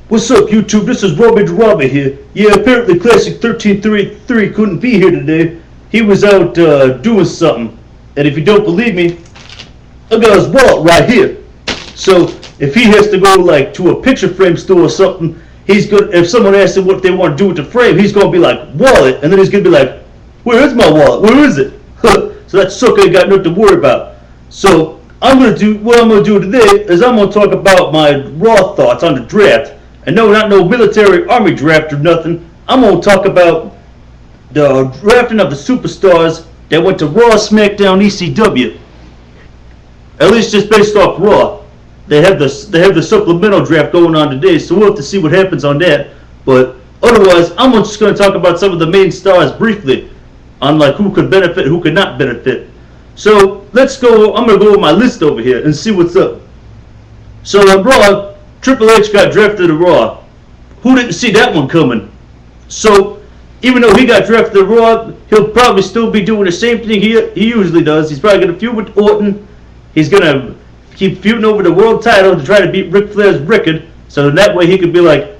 What's up, YouTube? This is Robbie da Robber here. Yeah, apparently Classic 1333 couldn't be here today. He was out doing something. And if you don't believe me, I got his wallet right here. So if he has to go like to a picture frame store or something, he's good. If someone asks him what they want to do with the frame, he's gonna be like, wallet, and then he's gonna be like, where is my wallet? Where is it? So that sucker ain't got nothing to worry about. So what I'm gonna do today is I'm gonna talk about my raw thoughts on the draft. And no, not no military army draft or nothing. I'm gonna talk about the drafting of the superstars that went to Raw, SmackDown, ECW. At least just based off Raw. They have the supplemental draft going on today, so we'll have to see what happens on that. But otherwise, I'm just gonna talk about some of the main stars briefly, on like who could benefit, who could not benefit. So let's go. I'm gonna go with my list over here and see what's up. So on Raw, Triple H got drafted to Raw. Who didn't see that one coming? So, even though he got drafted to Raw, he'll probably still be doing the same thing he usually does. He's probably going to feud with Orton. He's going to keep feuding over the world title to try to beat Ric Flair's record. So that way he could be like,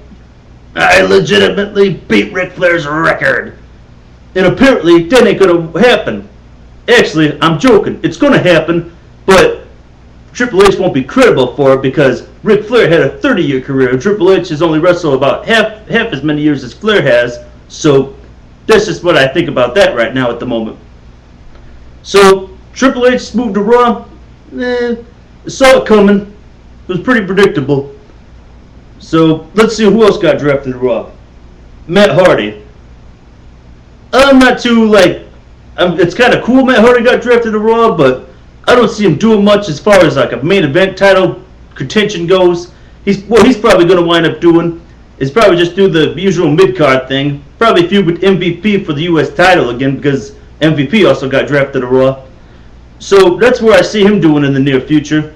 I legitimately beat Ric Flair's record. And apparently, that ain't going to happen. Actually, I'm joking. It's going to happen, but Triple H won't be credible for it because Ric Flair had a 30-year career. Triple H has only wrestled about half as many years as Flair has. So that's just what I think about that right now at the moment. So Triple H moved to Raw. Saw it coming. It was pretty predictable. So let's see who else got drafted to Raw. Matt Hardy. I'm not too it's kind of cool Matt Hardy got drafted to Raw, but I don't see him doing much as far as like a main event title contention goes. What he's probably going to wind up doing is probably just do the usual mid-card thing. Probably feud with MVP for the U.S. title again because MVP also got drafted to Raw. So that's where I see him doing in the near future.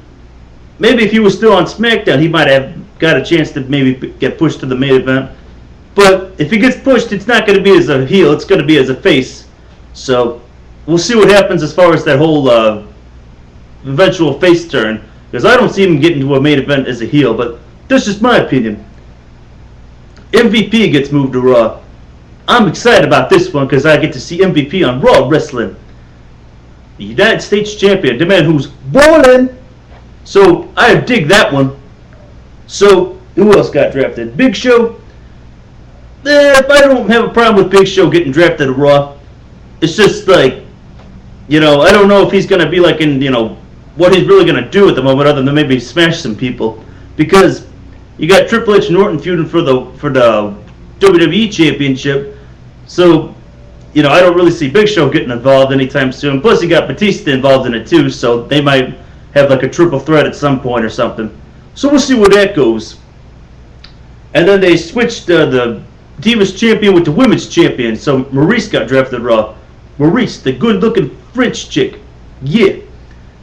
Maybe if he was still on SmackDown, he might have got a chance to maybe get pushed to the main event. But if he gets pushed, it's not going to be as a heel. It's going to be as a face. So we'll see what happens as far as that whole eventual face turn, because I don't see him getting to a main event as a heel, but that's just my opinion. MVP gets moved to Raw. I'm excited about this one because I get to see MVP on Raw wrestling. The United States Champion, the man who's ballin'. So I dig that one. So who else got drafted? Big Show. I don't have a problem with Big Show getting drafted to Raw. It's just like, I don't know if he's going to be like in, what he's really going to do at the moment other than maybe smash some people. Because you got Triple H and Orton feuding for the WWE Championship. So, I don't really see Big Show getting involved anytime soon. Plus, you got Batista involved in it too, so they might have like a triple threat at some point or something. So we'll see where that goes. And then they switched the Divas Champion with the Women's Champion. So Maurice got drafted to Raw. Maurice, the good-looking French chick. Yeah.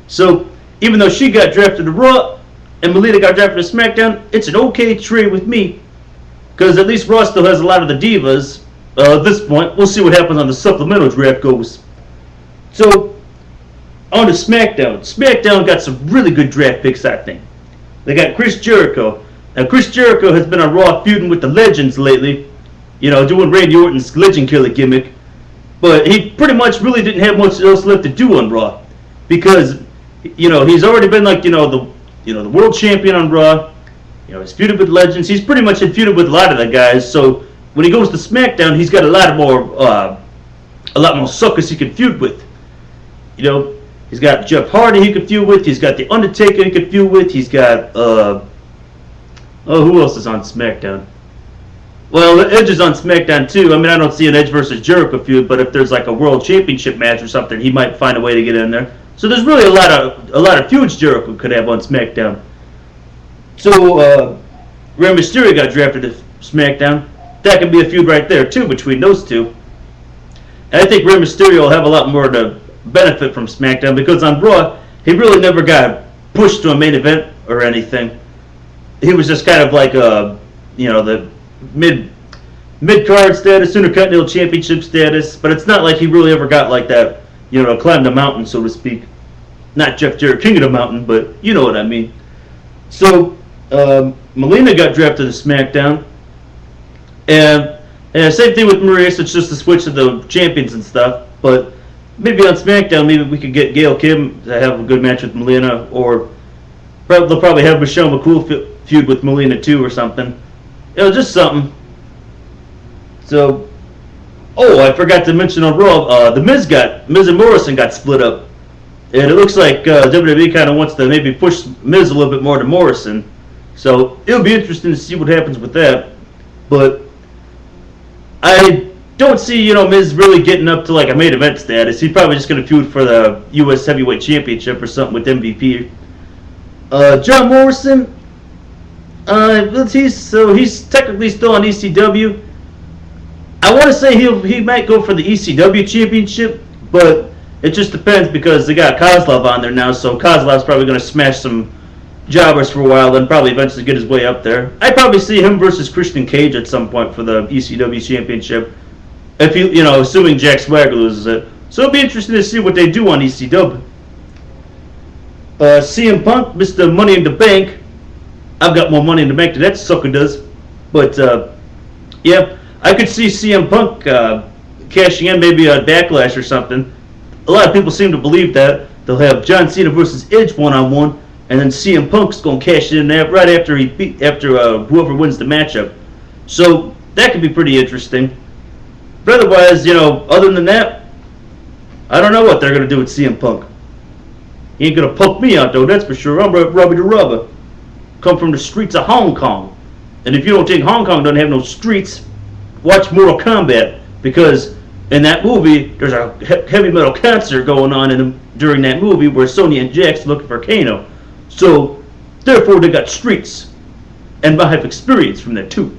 So, even though she got drafted to Raw and Melina got drafted to SmackDown, it's an okay trade with me. Because at least Raw still has a lot of the divas. At this point, we'll see what happens on the supplemental draft goes. So, on to SmackDown. SmackDown got some really good draft picks, I think. They got Chris Jericho. Now, Chris Jericho has been on Raw feuding with the Legends lately. Doing Randy Orton's Legend Killer gimmick. But he pretty much really didn't have much else left to do on Raw. Because he's already been like, the world champion on Raw. He's feuded with Legends. He's pretty much feuded with a lot of the guys. So when he goes to SmackDown, he's got a lot more suckers he can feud with. He's got Jeff Hardy he can feud with. He's got The Undertaker he can feud with. He's got who else is on SmackDown? Well, Edge is on SmackDown too. I mean, I don't see an Edge versus Jericho feud, but if there's like a World Championship match or something, he might find a way to get in there. So there's really a lot of feuds Jericho could have on SmackDown. So Rey Mysterio got drafted to SmackDown. That could be a feud right there too between those two. And I think Rey Mysterio will have a lot more to benefit from SmackDown because on Raw he really never got pushed to a main event or anything. He was just kind of like the mid-card status, Intercontinental Championship status, but it's not like he really ever got like that, climb the mountain, so to speak. Not Jeff Jarrett, King of the Mountain, but you know what I mean. So Melina got drafted to SmackDown, and same thing with Maurice. It's just a switch of the champions and stuff. But maybe on SmackDown, maybe we could get Gail Kim to have a good match with Melina, or they'll probably have Michelle McCool feud with Melina too, or something. Just something. So, I forgot to mention on Raw, the Miz and Morrison got split up, and it looks like WWE kind of wants to maybe push Miz a little bit more to Morrison. So it'll be interesting to see what happens with that. But I don't see Miz really getting up to like a main event status. He's probably just going to feud for the U.S. Heavyweight Championship or something with MVP. John Morrison, he's technically still on ECW. I want to say he might go for the ECW Championship, but it just depends because they got Kozlov on there now, so Kozlov's probably going to smash some jobbers for a while, then probably eventually get his way up there. I'd probably see him versus Christian Cage at some point for the ECW Championship, if assuming Jack Swagger loses it. So it'll be interesting to see what they do on ECW. CM Punk, Mr. Money in the Bank. I've got more money in the bank than that sucker does. But, yeah, I could see CM Punk cashing in maybe a Backlash or something. A lot of people seem to believe that. They'll have John Cena versus Edge one-on-one, and then CM Punk's going to cash in right after whoever wins the matchup. So that could be pretty interesting. But otherwise, other than that, I don't know what they're going to do with CM Punk. He ain't going to punk me out, though, that's for sure. I'm Robbie da Robber. Come from the streets of Hong Kong. And if you don't think Hong Kong doesn't have no streets, watch Mortal Kombat. Because in that movie, there's a heavy metal concert going on during that movie where Sonya and Jax looking for Kano. So, therefore, they got streets. And I have experience from that, too.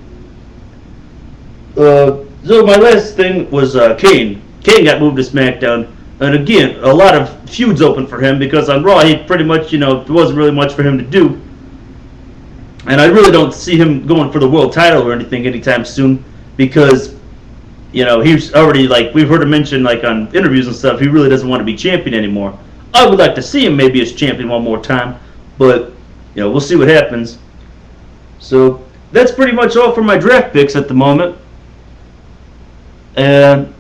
So, my last thing was Kane. Kane got moved to SmackDown. And again, a lot of feuds open for him because on Raw, he pretty much, there wasn't really much for him to do. And I really don't see him going for the world title or anything anytime soon because, he's already, we've heard him mention, on interviews and stuff, he really doesn't want to be champion anymore. I would like to see him maybe as champion one more time, but, we'll see what happens. So, that's pretty much all for my draft picks at the moment. And,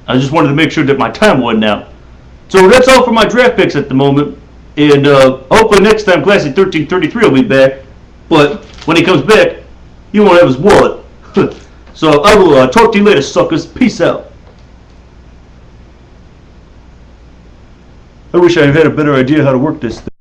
I just wanted to make sure that my time wasn't out. So, that's all for my draft picks at the moment. And, hopefully next time Classic 1333 will be back. But, when he comes back, he won't have his wallet. So, I will talk to you later, suckers. Peace out. I wish I had a better idea how to work this thing.